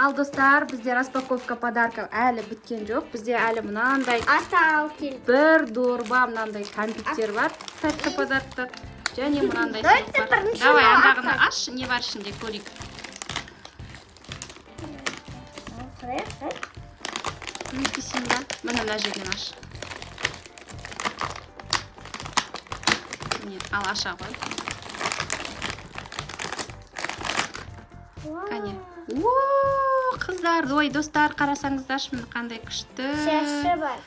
Ал достар, бізде распаковка подарков әлі біткен жоқ. Бізде әлі мынандай бір дорба мынандай кәмпиттер бар. Тәтті подарктар. Және мынандай сыйлық бар. Давай, андағыны аш, не бар ішінде көрейік. Не кесейін ба? Мына мына жерден аш. Не, ал аша ғой. Кәне. Қыздар, ой, достар, қарасаңыздаршы, мына қандай күшті. Шашы бар.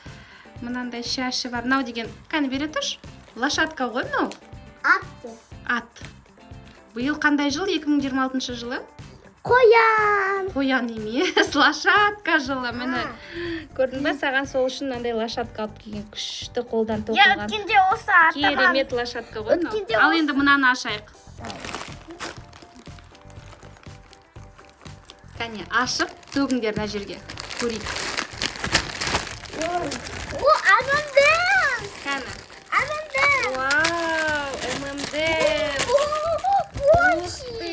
Мынандай шашы бар. Мынау деген, кәне бере тұрш. Лошадка ғой мынау? Атты. Ат. Биыл қандай жыл? 2026 жылы? Қоян. Қоян емес, лошадка жылы. Міне, көрдің ба, саған сол үшін мынандай лошадка алып келген, күшті қолдан тоқылған. Өткенде осы аттаған. Керемет лошадка ғой мынау. Ал енді мынаны ашайық. Кәне, ашып, төгіңдер мына жерге. Көрейік. О, M&M. Кәне. M&M. Вау, M&M. Ух ты.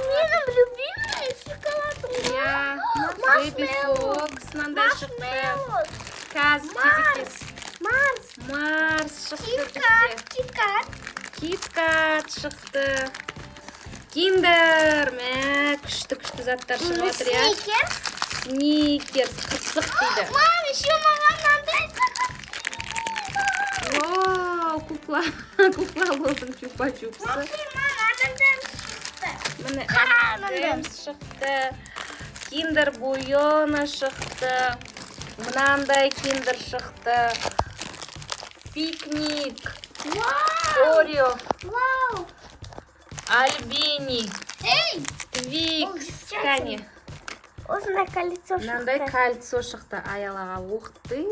Менің любимый шоколадым. Я, Baby Fox, мынандай шықты. Каз, кезекес. Марс шықты бізде. Кит-кат шықты. Киндер, мә, күшті заттар шығып отыр, я. Сникерс, қысық дейді. Мам, еще маған мынандай Вау, кукла болдың чупа-чупсы. Міне M&M шықты. Киндер Буйона шықты. Мынандай киндер шықты. Пикник. Орео. Альбини. Твикс. Кәне. Осындай колесо шықты. Мынандай кольцо шықты. Аялаға оқты.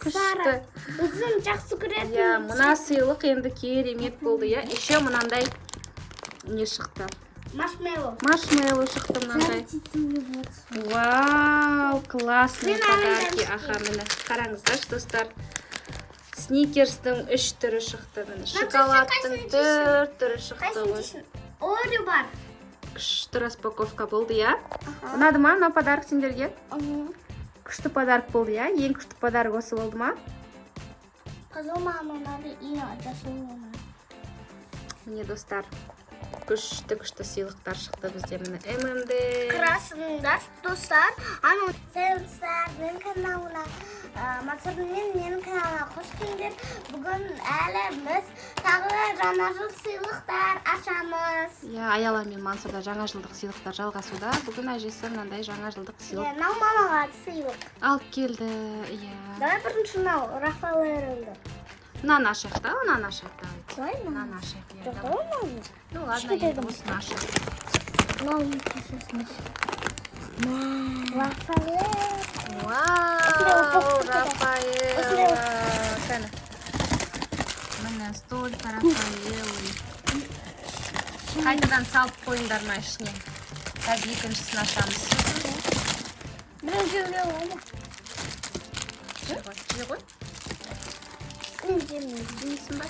Күшті. Өзім жақсы көретін. Я, мына сыйлық енді керемет болды, я. Еще мынандай не шықты? Маршмеллоу шықты мынандай. Вау, классный подарки. Аха, міне. Қараңыздаршы, достар. Сникерстің 3 түрі шықты. Шоколадтың 4 түрі шықты. Орео бар. Күшті распаковка болды, я. Ұнады ма, мына подарок сендерге? Күшті подарок болды, я. Ең күшті подарок осы болды ма? Қызыл маған ұнады, жасыл ұнады. Міне, достар, күшті сыйлықтар шықты бізде. Міне M&M. Қарасыңдар, достар. Ану, сәлімсіздер, менің каналына. Менің каналына қош келдіңдер. Бүгін әлі біз тағы жаңа жыл сыйлықтар ашамыз. Я, Аяла мен Мансұрда жаңа жылдық сыйлықтар жалғасуда. Бүгін әжесі мынандай жаңа жылдық сыйлық. Мынау мамаға сыйлық. Алып келді, я. Давай бірінші мынау, Рафаэллді. Мынаны ашайық та, мынаны ашайық та. Давай Мынаны ашайық, я. Давай. Ну ладно, енді осыны ашайық. Мынау кесесін. Рафаэлл. Вау, Рафаэлла. Кәне. Міне, столько Рафаэллы. Қайтадан салып қойыңдар ма ішіне. Қазір екіншісін ашамыз. Бірін жеуге олама. Же ғой? Жемейсің ба?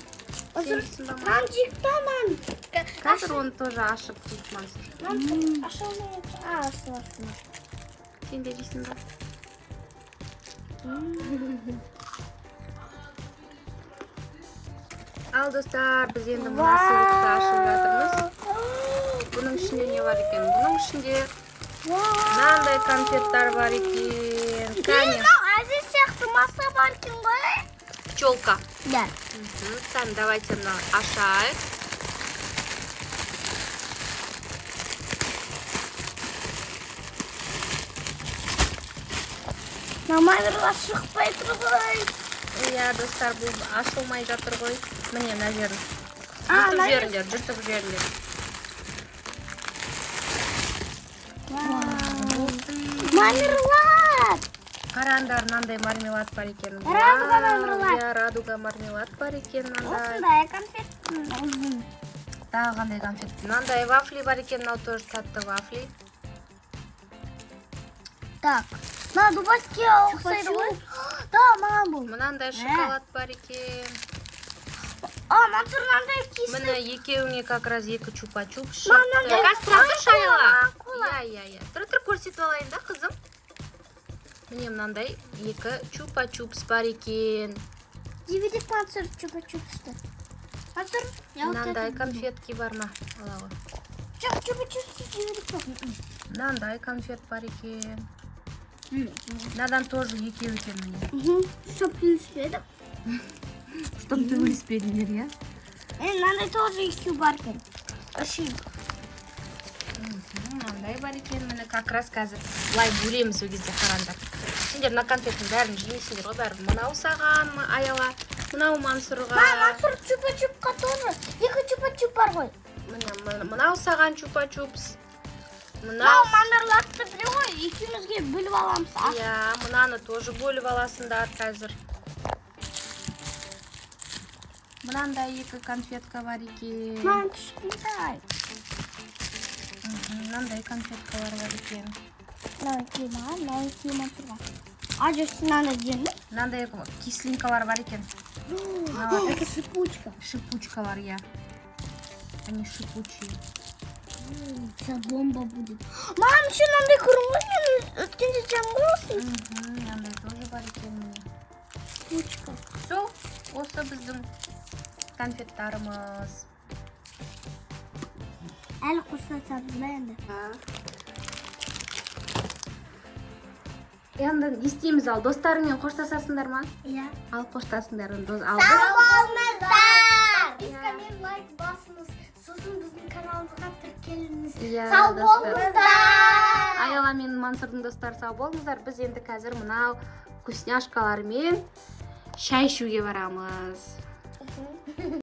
Жемейсің ба? Мам, жиқтаман. Қазір оны тоже ашып дейді Мансұр. Мам, аша алмайды. Ашыласың. Сен де жейсің ба? Ал достар, біз енді мына сыйлықты ашып жатырмыз. Бұның ішінде не бар екен? Бұның ішінде мынандай конфеттар бар екен. Кәне. Әзір сияқты маса бар екен ғой? Пчелка. Да. Кәне, давайте мына ашайық. Намайырға шықпай тұр ғой. Я, достар, бұл ашылмай жатыр ғой. Міне, мына жерін. Жыртып жеріндер. Мармелад. Қараңдар, мынандай мармелад бар екен. Радуга мармелад. Я, радуга мармелад бар екен мынандай. Осындай конфет. Тағы қандай конфет. Мынандай вафли бар екен, мынау тоже тәтті вафли. Так. Мына дубаске ұқсайды ғой. Да, маған бұл. Мынандай шоколад бар екен. Мансұр мынандай кесіп. Міне екеуіне как раз екі чупа-чуп Мынандай шықты. Қазір тұршы Аяла. Иә. Тұр көрсетіп алайын да, қызым. Міне мынандай екі чупа-чупс бар екен. DVD концерт чупа-чупсты. Hazır. Мынандай конфетки бар ма? Алағы. Чупа-чупсты DVD. Мынандай конфет бар екен. Мынадан тоже екеу екен міне. Чтоб не успели. Чтоб төбелеспедіңдер, иә? Мынандай тоже екеу бар екен. Мынандай бар екен, міне как раз қазір былай бөлеміз ол кезде қараңдар. Сендер мына конфеттің бәрін жемейсіңдер ғой, бәрі. Мынау саған, Аяла, мынау Мансұрға. Мансұр чупа-чупқа тоже. Екі чупа-чуп бар ғой. Мынау саған чупа-чупс. Мынау мандарларды біле ғой, екеумізге бөліп аламыз. Иә, мынаны тоже бөліп аласыңдар қазір. Мынандай екі конфетка бар екен. Мынау кішкентай. Мынандай конфеткалар бар екен. Мынау екеуі тұрған. Ажырсы мынандай жеңді. Мынандай кислинкалар бар екен. Это шипучка. Шипучкалар, иә. Они шипучие. Сейчас бомба будет. Мам, еще мынандай көрін ғой, өткенде жаңғылсың. Мынандай тоже бар екен міне. Шипучка. Сол, осы біздің конфеттарымыз. Әлі қоштасамыз ба енді? Енді естейміз ал, достарыңмен қоштасасыңдар ма? Иә. Ал қоштасыңдар. Сау болыңыздар! Подпискамен лайк басыңыз. Сосын біздің каналымызға тіркеліңіз. Сау болыңыздар! Аяла мен Мансұрдың достары сау болыңыздар. Біз енді қазір мынау вкусняшкалармен шай ішуге барамыз.